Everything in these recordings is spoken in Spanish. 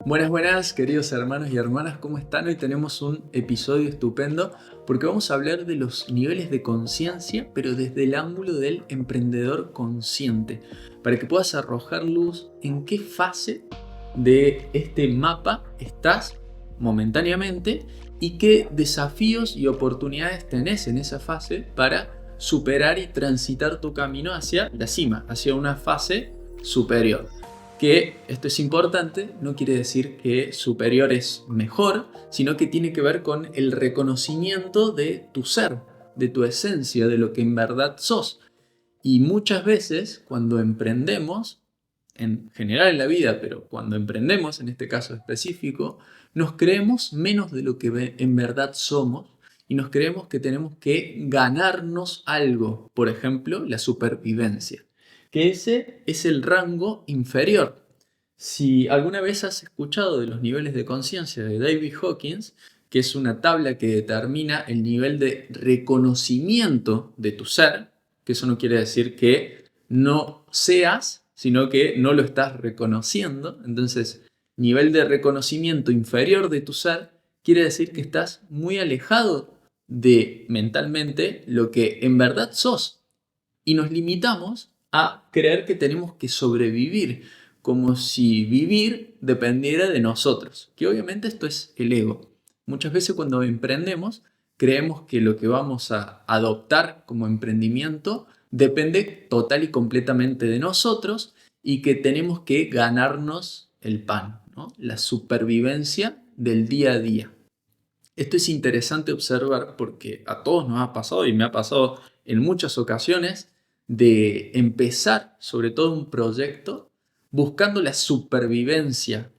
Buenas, buenas, queridos hermanos y hermanas, ¿cómo están? Hoy tenemos un episodio estupendo porque vamos a hablar de los niveles de conciencia, pero desde el ángulo del emprendedor consciente, para que puedas arrojar luz en qué fase de este mapa estás momentáneamente y qué desafíos y oportunidades tenés en esa fase para superar y transitar tu camino hacia la cima, hacia una fase superior. Que esto es importante, no quiere decir que superior es mejor, sino que tiene que ver con el reconocimiento de tu ser, de tu esencia, de lo que en verdad sos. Y muchas veces cuando emprendemos, en general en la vida, pero cuando emprendemos, en este caso específico, nos creemos menos de lo que en verdad somos y nos creemos que tenemos que ganarnos algo, por ejemplo, la supervivencia, que ese es el rango inferior. Si alguna vez has escuchado de los niveles de conciencia de David Hawkins, que es una tabla que determina el nivel de reconocimiento de tu ser, que eso no quiere decir que no seas, sino que no lo estás reconociendo. Entonces, nivel de reconocimiento inferior de tu ser quiere decir que estás muy alejado de mentalmente lo que en verdad sos. Y nos limitamos a creer que tenemos que sobrevivir, como si vivir dependiera de nosotros, que obviamente esto es el ego. Muchas veces cuando emprendemos, creemos que lo que vamos a adoptar como emprendimiento depende total y completamente de nosotros y que tenemos que ganarnos el pan, ¿no? La supervivencia del día a día. Esto es interesante observar porque a todos nos ha pasado y me ha pasado en muchas ocasiones de empezar sobre todo un proyecto buscando la supervivencia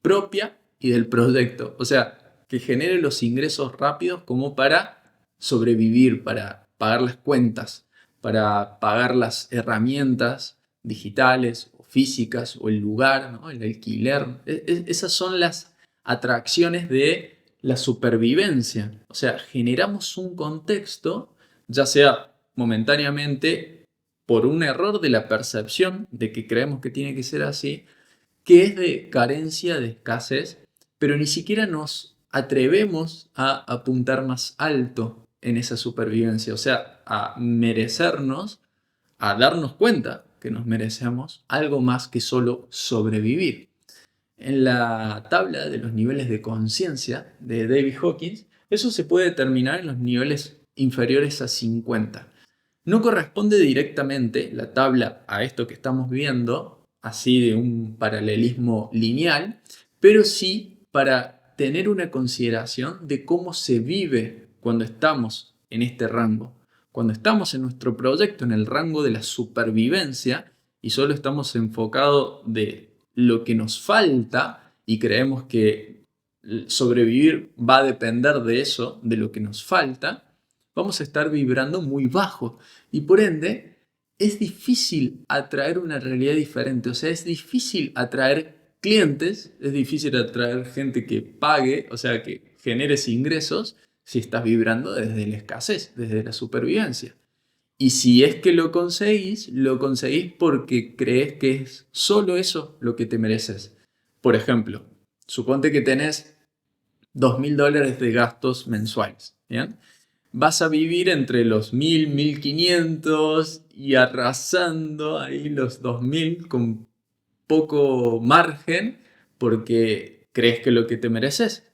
propia y del proyecto. O sea, que genere los ingresos rápidos como para sobrevivir, para pagar las cuentas, para pagar las herramientas digitales o físicas o el lugar, ¿no? El alquiler. Esas son las atracciones de la supervivencia. O sea, generamos un contexto, ya sea momentáneamente por un error de la percepción de que creemos que tiene que ser así, que es de carencia, de escasez, pero ni siquiera nos atrevemos a apuntar más alto en esa supervivencia, o sea, a merecernos, a darnos cuenta que nos merecemos algo más que solo sobrevivir. En la tabla de los niveles de conciencia de David Hawkins, eso se puede determinar en los niveles inferiores a 50. No corresponde directamente la tabla a esto que estamos viendo, así de un paralelismo lineal, pero sí para tener una consideración de cómo se vive cuando estamos en este rango. Cuando estamos en nuestro proyecto en el rango de la supervivencia y solo estamos enfocados de lo que nos falta y creemos que sobrevivir va a depender de eso, de lo que nos falta, vamos a estar vibrando muy bajo y por ende es difícil atraer una realidad diferente. O sea, es difícil atraer clientes, es difícil atraer gente que pague, o sea, que generes ingresos si estás vibrando desde la escasez, desde la supervivencia. Y si es que lo conseguís porque crees que es solo eso lo que te mereces. Por ejemplo, suponte que tenés $2.000 de gastos mensuales, ¿bien? Vas a vivir entre los 1.000, 1.500 y arrasando ahí los 2.000 con poco margen porque crees que lo que te mereces.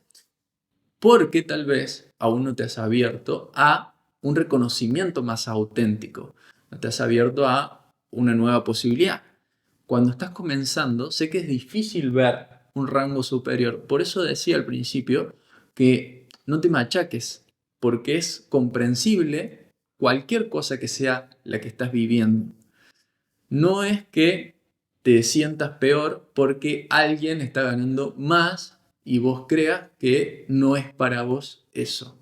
Porque tal vez aún no te has abierto a un reconocimiento más auténtico, no te has abierto a una nueva posibilidad. Cuando estás comenzando, sé que es difícil ver un rango superior, por eso decía al principio que no te machaques, porque es comprensible cualquier cosa que sea la que estás viviendo. No es que te sientas peor porque alguien está ganando más y vos creas que no es para vos eso.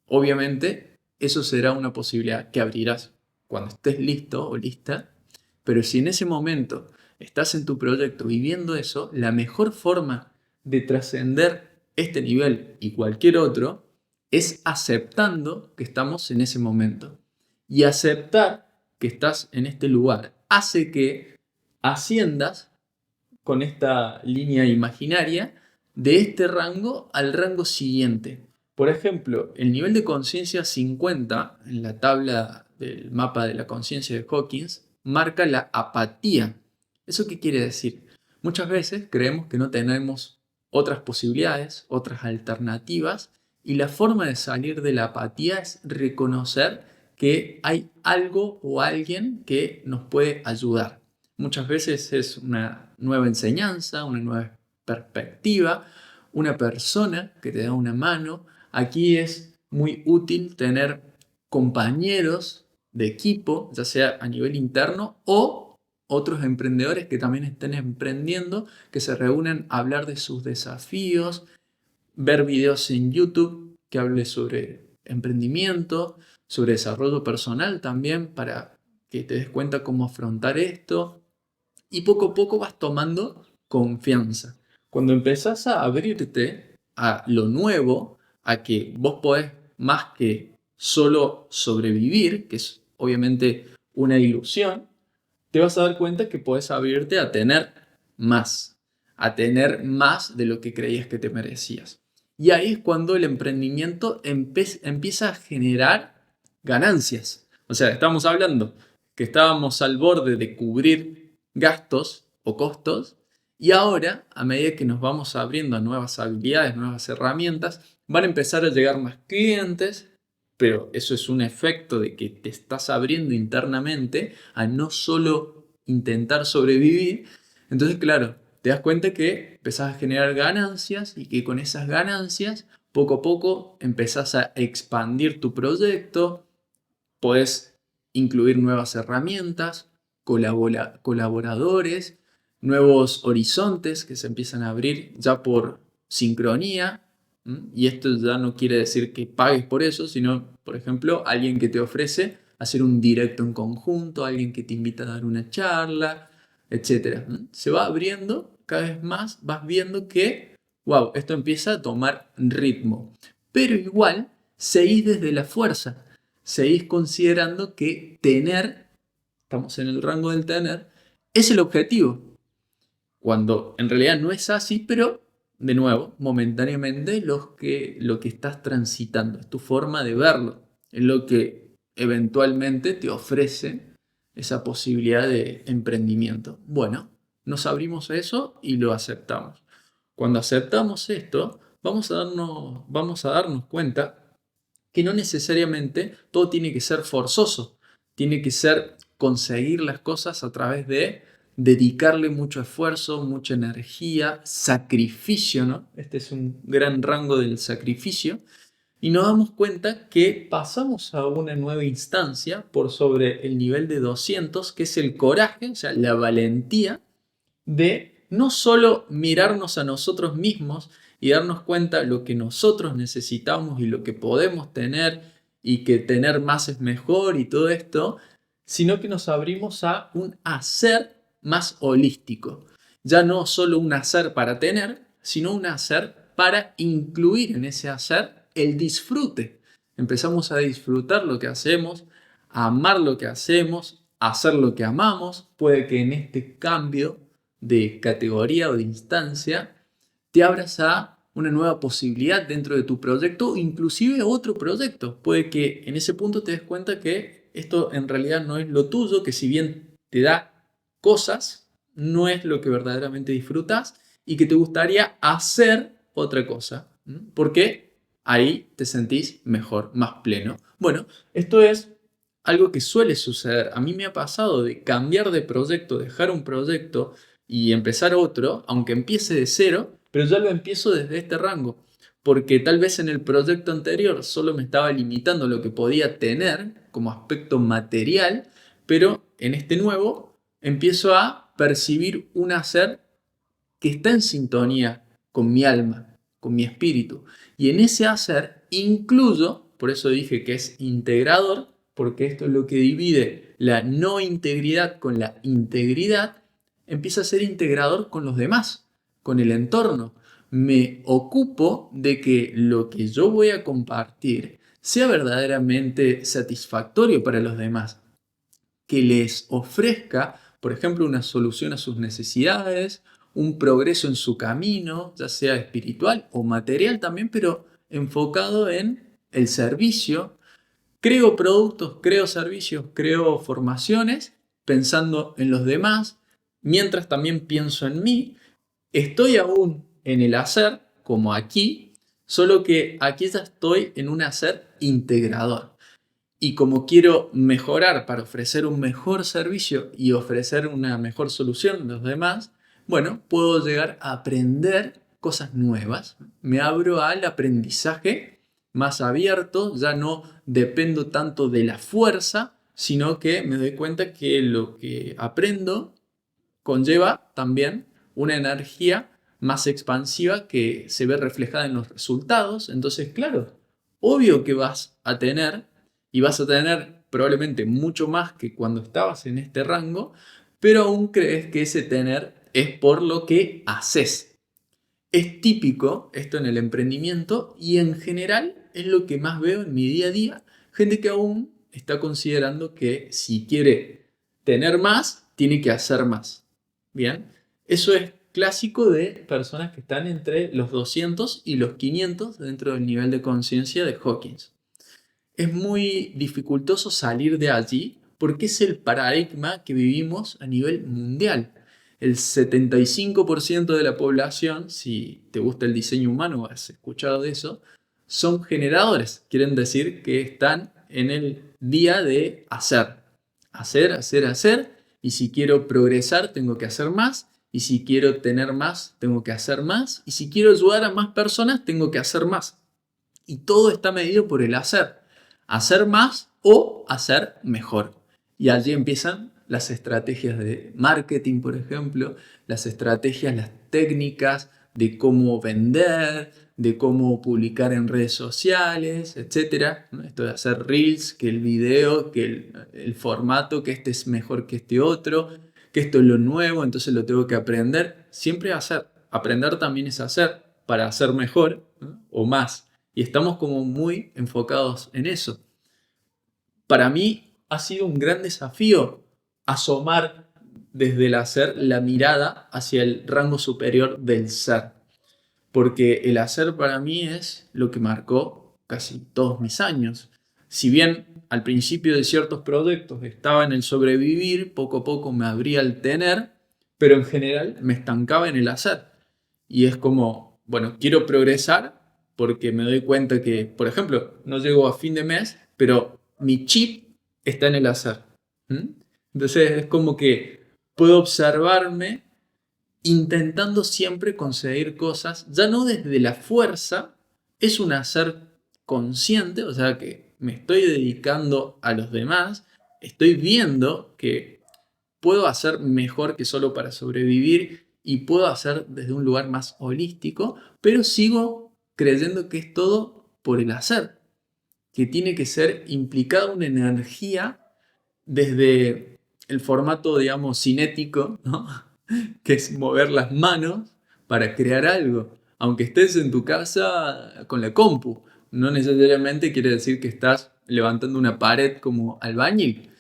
Obviamente, eso será una posibilidad que abrirás cuando estés listo o lista, pero si en ese momento estás en tu proyecto viviendo eso, la mejor forma de trascender este nivel y cualquier otro es aceptando que estamos en ese momento. Y aceptar que estás en este lugar hace que asciendas con esta línea imaginaria de este rango al rango siguiente. Por ejemplo, el nivel de conciencia 50 en la tabla del mapa de la conciencia de Hawkins marca la apatía. ¿Eso qué quiere decir? Muchas veces creemos que no tenemos otras posibilidades, otras alternativas, y la forma de salir de la apatía es reconocer que hay algo o alguien que nos puede ayudar. Muchas veces es una nueva enseñanza, una nueva perspectiva, una persona que te da una mano. Aquí es muy útil tener compañeros de equipo, ya sea a nivel interno o otros emprendedores que también estén emprendiendo, que se reúnen a hablar de sus desafíos, ver videos en YouTube que hable sobre emprendimiento, sobre desarrollo personal también, para que te des cuenta cómo afrontar esto. Y poco a poco vas tomando confianza. Cuando empezás a abrirte a lo nuevo, a que vos podés más que solo sobrevivir, que es obviamente una ilusión, te vas a dar cuenta que podés abrirte a tener más de lo que creías que te merecías. Y ahí es cuando el emprendimiento empieza a generar ganancias. O sea, estamos hablando que estábamos al borde de cubrir gastos o costos, y ahora, a medida que nos vamos abriendo a nuevas habilidades, nuevas herramientas, van a empezar a llegar más clientes, pero eso es un efecto de que te estás abriendo internamente a no solo intentar sobrevivir. Entonces, claro, te das cuenta que empezás a generar ganancias y que con esas ganancias, poco a poco, empezás a expandir tu proyecto, podés incluir nuevas herramientas, colaboradores, nuevos horizontes que se empiezan a abrir ya por sincronía. Y esto ya no quiere decir que pagues por eso, sino, por ejemplo, alguien que te ofrece hacer un directo en conjunto, alguien que te invita a dar una charla, etcétera. Se va abriendo cada vez más, vas viendo que, wow, esto empieza a tomar ritmo. Pero igual, seguís desde la fuerza, seguís considerando que tener, estamos en el rango del tener, es el objetivo. Cuando en realidad no es así, pero de nuevo, momentáneamente lo que estás transitando, es tu forma de verlo, es lo que eventualmente te ofrece esa posibilidad de emprendimiento. Bueno, nos abrimos a eso y lo aceptamos. Cuando aceptamos esto, vamos a darnos cuenta que no necesariamente todo tiene que ser forzoso, tiene que ser conseguir las cosas a través de dedicarle mucho esfuerzo, mucha energía, sacrificio, ¿no? Este es un gran rango del sacrificio. Y nos damos cuenta que pasamos a una nueva instancia por sobre el nivel de 200, que es el coraje, o sea, la valentía de no solo mirarnos a nosotros mismos y darnos cuenta de lo que nosotros necesitamos y lo que podemos tener y que tener más es mejor y todo esto, sino que nos abrimos a un hacer más holístico. Ya no solo un hacer para tener, sino un hacer para incluir en ese hacer el disfrute. Empezamos a disfrutar lo que hacemos, a amar lo que hacemos, a hacer lo que amamos. Puede que en este cambio de categoría o de instancia te abras a una nueva posibilidad dentro de tu proyecto, inclusive otro proyecto. Puede que en ese punto te des cuenta que esto en realidad no es lo tuyo, que si bien te da cosas, no es lo que verdaderamente disfrutas y que te gustaría hacer otra cosa, porque ahí te sentís mejor, más pleno. Bueno, esto es algo que suele suceder. A mí me ha pasado de cambiar de proyecto, dejar un proyecto y empezar otro, aunque empiece de cero, pero ya lo empiezo desde este rango, porque tal vez en el proyecto anterior solo me estaba limitando a lo que podía tener como aspecto material, pero en este nuevo empiezo a percibir un hacer que está en sintonía con mi alma, con mi espíritu. Y en ese hacer incluyo, por eso dije que es integrador, porque esto es lo que divide la no integridad con la integridad, empieza a ser integrador con los demás, con el entorno. Me ocupo de que lo que yo voy a compartir sea verdaderamente satisfactorio para los demás, que les ofrezca, por ejemplo, una solución a sus necesidades, un progreso en su camino, ya sea espiritual o material también, pero enfocado en el servicio. Creo productos, creo servicios, creo formaciones, pensando en los demás, mientras también pienso en mí. Estoy aún en el hacer, como aquí, solo que aquí ya estoy en un hacer integrador. Y como quiero mejorar para ofrecer un mejor servicio y ofrecer una mejor solución a los demás, bueno, puedo llegar a aprender cosas nuevas. Me abro al aprendizaje más abierto, ya no dependo tanto de la fuerza, sino que me doy cuenta que lo que aprendo conlleva también una energía más expansiva que se ve reflejada en los resultados. Entonces, claro, obvio que vas a tener, y vas a tener probablemente mucho más que cuando estabas en este rango, pero aún crees que ese tener es por lo que haces. Es típico esto en el emprendimiento y en general es lo que más veo en mi día a día. Gente que aún está considerando que si quiere tener más, tiene que hacer más. Bien, eso es clásico de personas que están entre los 200 y los 500 dentro del nivel de conciencia de Hawkins. Es muy dificultoso salir de allí porque es el paradigma que vivimos a nivel mundial. El 75% de la población, si te gusta el diseño humano o has escuchado de eso, son generadores. Quieren decir que están en el día de hacer. Hacer, hacer, hacer. Y si quiero progresar, tengo que hacer más. Y si quiero tener más, tengo que hacer más. Y si quiero ayudar a más personas, tengo que hacer más. Y todo está medido por el hacer. Hacer más o hacer mejor. Y allí empiezan las estrategias de marketing, por ejemplo, las estrategias, las técnicas de cómo vender, de cómo publicar en redes sociales, etc. Esto de hacer reels, que el video, que el formato, que este es mejor que este otro, que esto es lo nuevo, entonces lo tengo que aprender. Siempre hacer. Aprender también es hacer para hacer mejor, ¿no? O más. Y estamos como muy enfocados en eso. Para mí ha sido un gran desafío asomar desde el hacer la mirada hacia el rango superior del ser. Porque el hacer para mí es lo que marcó casi todos mis años. Si bien al principio de ciertos proyectos estaba en el sobrevivir, poco a poco me abría al tener, pero en general me estancaba en el hacer. Y es como, bueno, quiero progresar porque me doy cuenta que, por ejemplo, no llego a fin de mes, pero mi chip está en el hacer. ¿Mm? Entonces es como que puedo observarme intentando siempre conseguir cosas, ya no desde la fuerza, es un hacer consciente, o sea que me estoy dedicando a los demás, estoy viendo que puedo hacer mejor que solo para sobrevivir y puedo hacer desde un lugar más holístico, pero sigo creyendo que es todo por el hacer, que tiene que ser implicada una energía desde el formato, digamos, cinético, ¿no? Que es mover las manos para crear algo, aunque estés en tu casa con la compu. No necesariamente quiere decir que estás levantando una pared como albañil.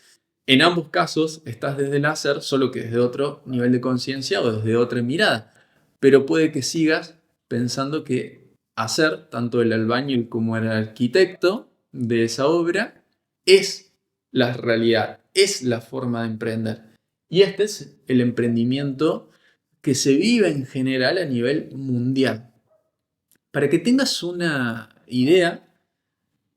En ambos casos estás desde el hacer, solo que desde otro nivel de conciencia o desde otra mirada. Pero puede que sigas pensando que hacer, tanto el albañil como el arquitecto de esa obra, es la realidad, es la forma de emprender. Y este es el emprendimiento que se vive en general a nivel mundial. Para que tengas una idea,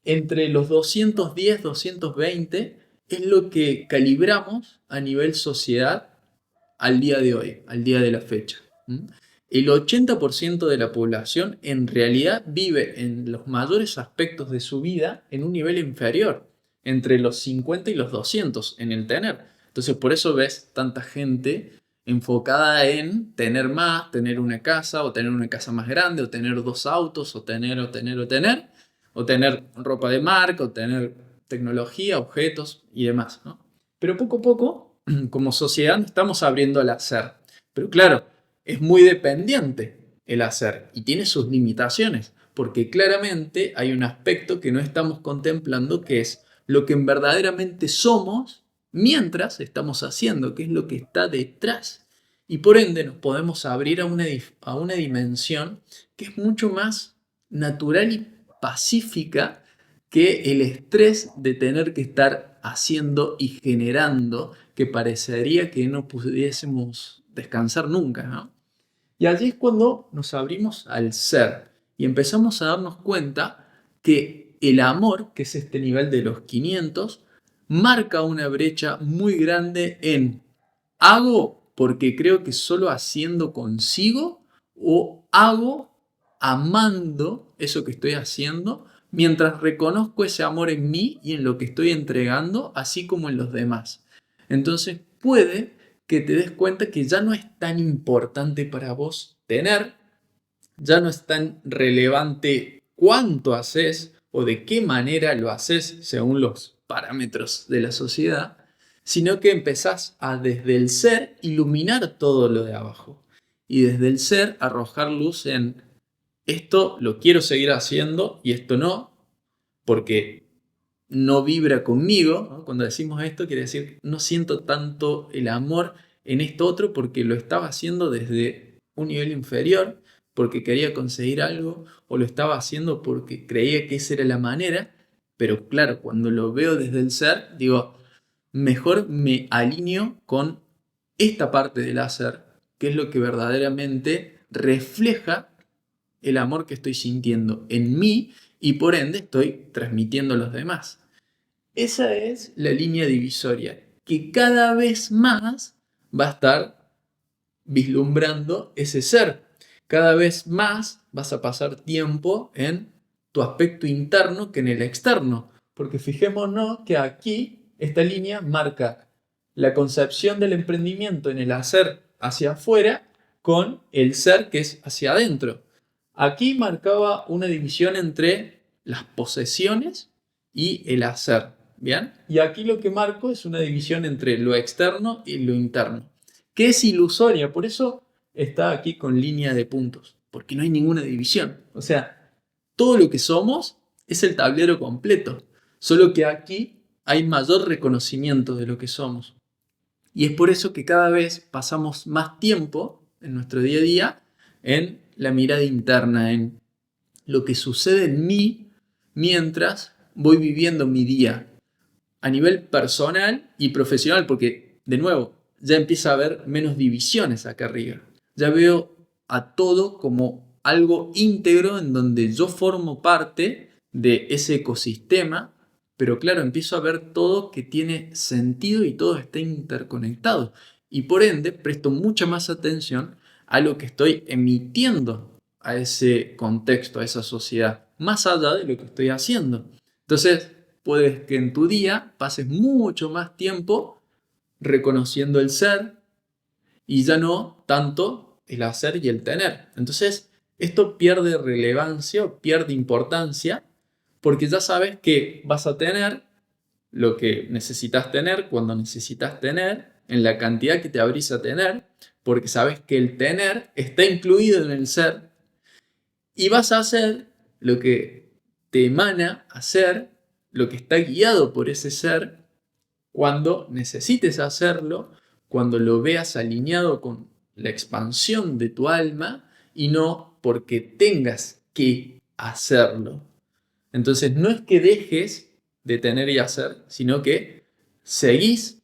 entre los 210, 220 es lo que calibramos a nivel sociedad al día de hoy, al día de la fecha. El 80% de la población en realidad vive en los mayores aspectos de su vida en un nivel inferior, entre los 50 y los 200 en el tener. Entonces por eso ves tanta gente enfocada en tener más, tener una casa o tener una casa más grande o tener dos autos o tener, o tener ropa de marca o tener tecnología, objetos y demás, ¿no? Pero poco a poco, como sociedad, nos estamos abriendo al hacer. Pero claro, es muy dependiente el hacer y tiene sus limitaciones, porque claramente hay un aspecto que no estamos contemplando, que es lo que verdaderamente somos mientras estamos haciendo, que es lo que está detrás. Y por ende nos podemos abrir a una dimensión que es mucho más natural y pacífica que el estrés de tener que estar haciendo y generando, que parecería que no pudiésemos descansar nunca, ¿no? Y allí es cuando nos abrimos al ser y empezamos a darnos cuenta que el amor, que es este nivel de los 500, marca una brecha muy grande en hago porque creo que solo haciendo consigo o hago amando eso que estoy haciendo mientras reconozco ese amor en mí y en lo que estoy entregando, así como en los demás. Entonces puede que te des cuenta que ya no es tan importante para vos tener, ya no es tan relevante cuánto haces o de qué manera lo haces según los parámetros de la sociedad, sino que empezás a desde el ser iluminar todo lo de abajo y desde el ser arrojar luz en esto lo quiero seguir haciendo y esto no, porque no vibra conmigo, ¿no? Cuando decimos esto quiere decir no siento tanto el amor en esto otro porque lo estaba haciendo desde un nivel inferior, porque quería conseguir algo, o lo estaba haciendo porque creía que esa era la manera, pero claro, cuando lo veo desde el ser, digo, mejor me alineo con esta parte del hacer, que es lo que verdaderamente refleja el amor que estoy sintiendo en mí y por ende estoy transmitiendo a los demás. Esa es la línea divisoria que cada vez más va a estar vislumbrando ese ser. Cada vez más vas a pasar tiempo en tu aspecto interno que en el externo. Porque fijémonos que aquí esta línea marca la concepción del emprendimiento en el hacer hacia afuera con el ser que es hacia adentro. Aquí marcaba una división entre las posesiones y el hacer, ¿bien? Y aquí lo que marco es una división entre lo externo y lo interno, que es ilusoria, por eso está aquí con línea de puntos, porque no hay ninguna división. O sea, todo lo que somos es el tablero completo, solo que aquí hay mayor reconocimiento de lo que somos. Y es por eso que cada vez pasamos más tiempo en nuestro día a día en la mirada interna, en lo que sucede en mí mientras voy viviendo mi día a nivel personal y profesional, porque de nuevo ya empieza a haber menos divisiones acá arriba. Ya veo a todo como algo íntegro en donde yo formo parte de ese ecosistema, pero claro, empiezo a ver todo que tiene sentido y todo está interconectado. Y por ende presto mucha más atención a lo que estoy emitiendo a ese contexto, a esa sociedad, más allá de lo que estoy haciendo. Entonces, puedes que en tu día pases mucho más tiempo reconociendo el ser y ya no tanto el hacer y el tener. Entonces, esto pierde relevancia o pierde importancia porque ya sabes que vas a tener lo que necesitas tener cuando necesitas tener, en la cantidad que te abrís a tener, porque sabes que el tener está incluido en el ser y vas a hacer lo que te emana hacer, lo que está guiado por ese ser, cuando necesites hacerlo, cuando lo veas alineado con la expansión de tu alma y no porque tengas que hacerlo. Entonces no es que dejes de tener y hacer, sino que seguís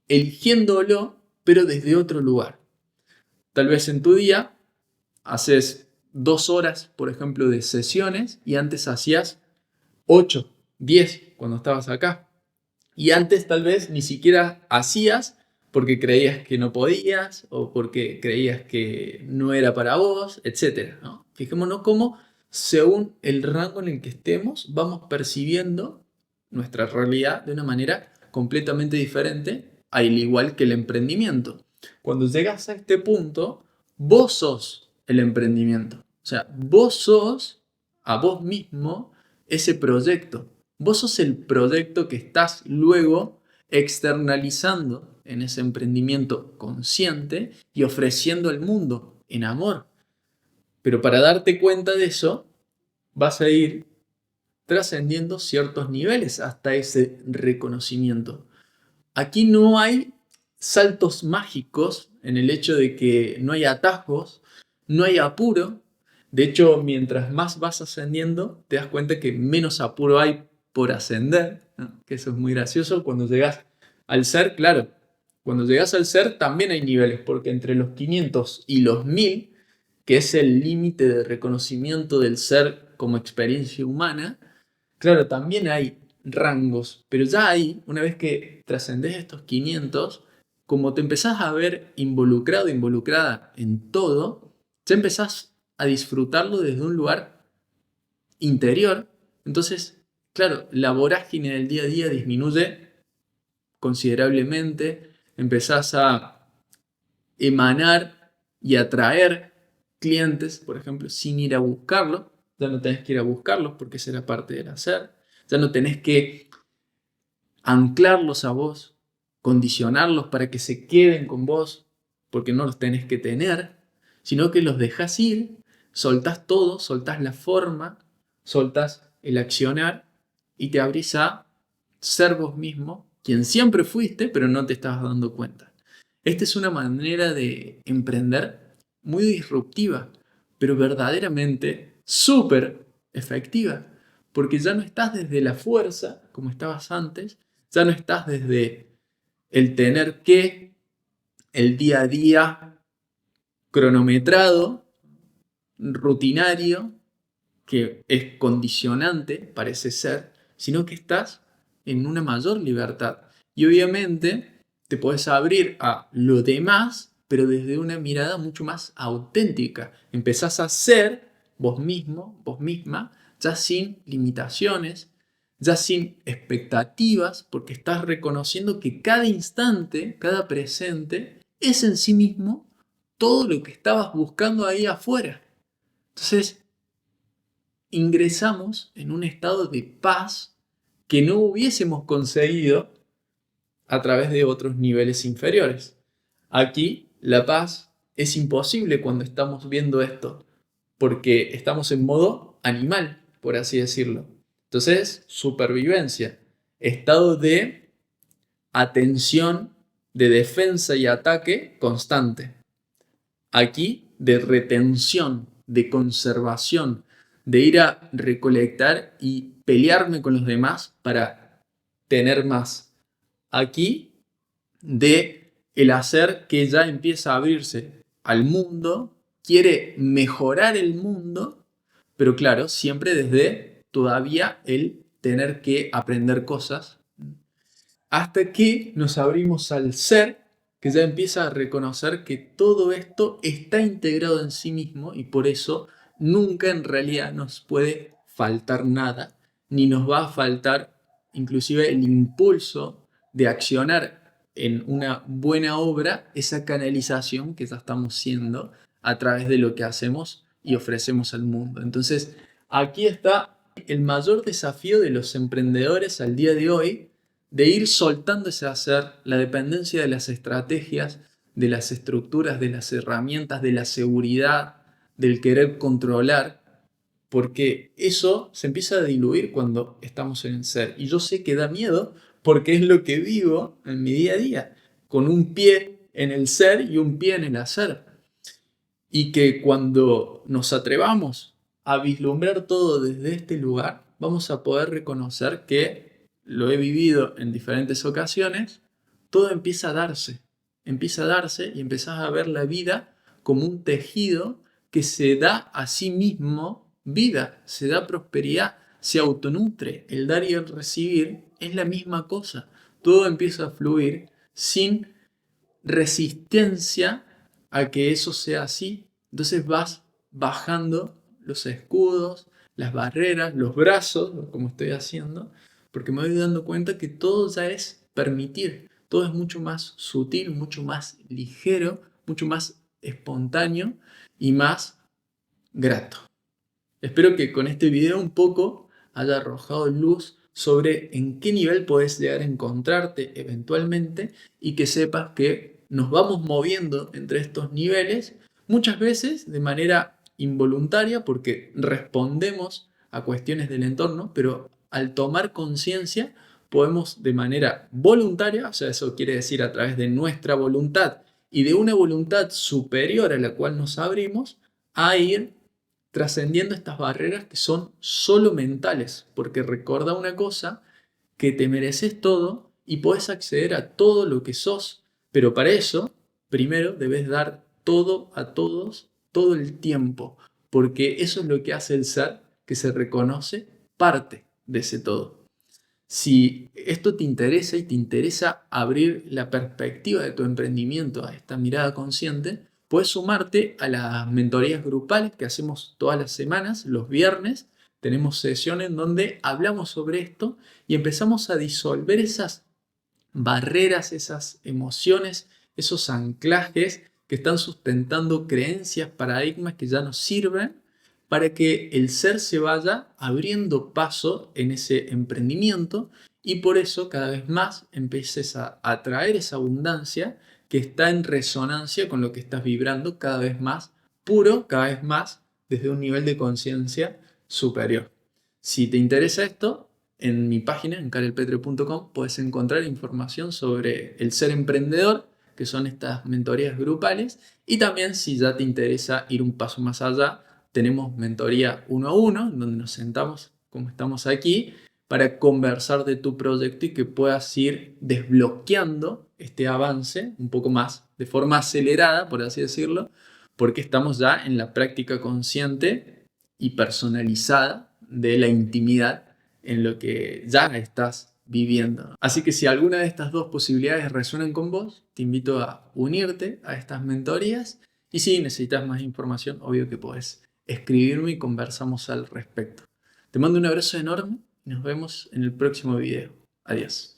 eligiéndolo, pero desde otro lugar. Tal vez en tu día haces 2 horas, por ejemplo, de sesiones y antes hacías 8, 10 cuando estabas acá. Y antes tal vez ni siquiera hacías porque creías que no podías o porque creías que no era para vos, etc., ¿no? Fijémonos cómo, según el rango en el que estemos, vamos percibiendo nuestra realidad de una manera completamente diferente, al igual que el emprendimiento. Cuando llegas a este punto, vos sos el emprendimiento. O sea, vos sos a vos mismo ese proyecto. Vos sos el proyecto que estás luego externalizando en ese emprendimiento consciente y ofreciendo al mundo en amor. Pero para darte cuenta de eso, vas a ir trascendiendo ciertos niveles hasta ese reconocimiento. Aquí no hay saltos mágicos en el hecho de que no hay atajos, no hay apuro. De hecho, mientras más vas ascendiendo, te das cuenta que menos apuro hay por ascender, ¿no? Que eso es muy gracioso. Cuando llegas al ser, claro, cuando llegas al ser también hay niveles, porque entre los 500 y los 1000, que es el límite de reconocimiento del ser como experiencia humana, claro, también hay rangos, pero ya ahí, una vez que trascendes estos 500, como te empezás a ver involucrado, involucrada en todo, ya empezás a disfrutarlo desde un lugar interior. Entonces, claro, la vorágine del día a día disminuye considerablemente, empezás a emanar y atraer clientes, por ejemplo, sin ir a buscarlos. Ya no tenés que ir a buscarlos porque será parte del hacer. Ya no tenés que anclarlos a vos, condicionarlos para que se queden con vos, porque no los tenés que tener, sino que los dejás ir, soltás todo, soltás la forma, soltás el accionar y te abrís a ser vos mismo, quien siempre fuiste, pero no te estabas dando cuenta. Esta es una manera de emprender muy disruptiva, pero verdaderamente súper efectiva, porque ya no estás desde la fuerza, como estabas antes, ya no estás desde el tener que, el día a día cronometrado, rutinario, que es condicionante, parece ser, sino que estás en una mayor libertad. Y obviamente te puedes abrir a lo demás, pero desde una mirada mucho más auténtica. Empezás a ser vos mismo, vos misma, ya sin limitaciones, ya sin expectativas, porque estás reconociendo que cada instante, cada presente, es en sí mismo todo lo que estabas buscando ahí afuera. Entonces, ingresamos en un estado de paz que no hubiésemos conseguido a través de otros niveles inferiores. Aquí la paz es imposible cuando estamos viendo esto, porque estamos en modo animal, por así decirlo. Entonces, supervivencia, estado de atención, de defensa y ataque constante. Aquí, de retención, de conservación, de ir a recolectar y pelearme con los demás para tener más. Aquí, de el hacer que ya empieza a abrirse al mundo, quiere mejorar el mundo, pero claro, siempre desde todavía el tener que aprender cosas, hasta que nos abrimos al ser, que ya empieza a reconocer que todo esto está integrado en sí mismo y por eso nunca en realidad nos puede faltar nada, ni nos va a faltar inclusive el impulso de accionar en una buena obra esa canalización que ya estamos siendo a través de lo que hacemos y ofrecemos al mundo. Entonces, aquí está el mayor desafío de los emprendedores al día de hoy, de ir soltando ese hacer, la dependencia de las estrategias, de las estructuras, de las herramientas, de la seguridad, del querer controlar, porque eso se empieza a diluir cuando estamos en el ser. Y yo sé que da miedo porque es lo que vivo en mi día a día, con un pie en el ser y un pie en el hacer. Y que cuando nos atrevamos a vislumbrar todo desde este lugar, vamos a poder reconocer que lo he vivido en diferentes ocasiones, todo empieza a darse y empezás a ver la vida como un tejido que se da a sí mismo vida, se da prosperidad, se autonutre. El dar y el recibir es la misma cosa. Todo empieza a fluir sin resistencia a que eso sea así. Entonces vas bajando los escudos, las barreras, los brazos, como estoy haciendo, porque me voy dando cuenta que todo ya es permitir. Todo es mucho más sutil, mucho más ligero, mucho más espontáneo y más grato. Espero que con este video un poco haya arrojado luz sobre en qué nivel podés llegar a encontrarte eventualmente y que sepas que nos vamos moviendo entre estos niveles muchas veces de manera involuntaria porque respondemos a cuestiones del entorno, pero al tomar conciencia podemos de manera voluntaria, o sea, eso quiere decir a través de nuestra voluntad y de una voluntad superior a la cual nos abrimos a ir trascendiendo estas barreras que son solo mentales, porque recuerda una cosa, que te mereces todo y puedes acceder a todo lo que sos, pero para eso primero debes dar todo a todos todo el tiempo, porque eso es lo que hace el ser que se reconoce parte de ese todo. Si esto te interesa y te interesa abrir la perspectiva de tu emprendimiento a esta mirada consciente, puedes sumarte a las mentorías grupales que hacemos todas las semanas, los viernes. Tenemos sesiones en donde hablamos sobre esto y empezamos a disolver esas barreras, esas emociones, esos anclajes que están sustentando creencias, paradigmas que ya no sirven para que el ser se vaya abriendo paso en ese emprendimiento y por eso cada vez más empieces a atraer esa abundancia que está en resonancia con lo que estás vibrando cada vez más puro, cada vez más desde un nivel de conciencia superior. Si te interesa esto, en mi página, en karelpetre.com, puedes encontrar información sobre el ser emprendedor, que son estas mentorías grupales, y también si ya te interesa ir un paso más allá, tenemos mentoría 1 a 1, en donde nos sentamos, como estamos aquí, para conversar de tu proyecto y que puedas ir desbloqueando este avance un poco más, de forma acelerada, por así decirlo, porque estamos ya en la práctica consciente y personalizada de la intimidad en lo que ya estás viviendo. Así que si alguna de estas dos posibilidades resuenan con vos, te invito a unirte a estas mentorías y si necesitas más información, obvio que podés escribirme y conversamos al respecto. Te mando un abrazo enorme y nos vemos en el próximo video. Adiós.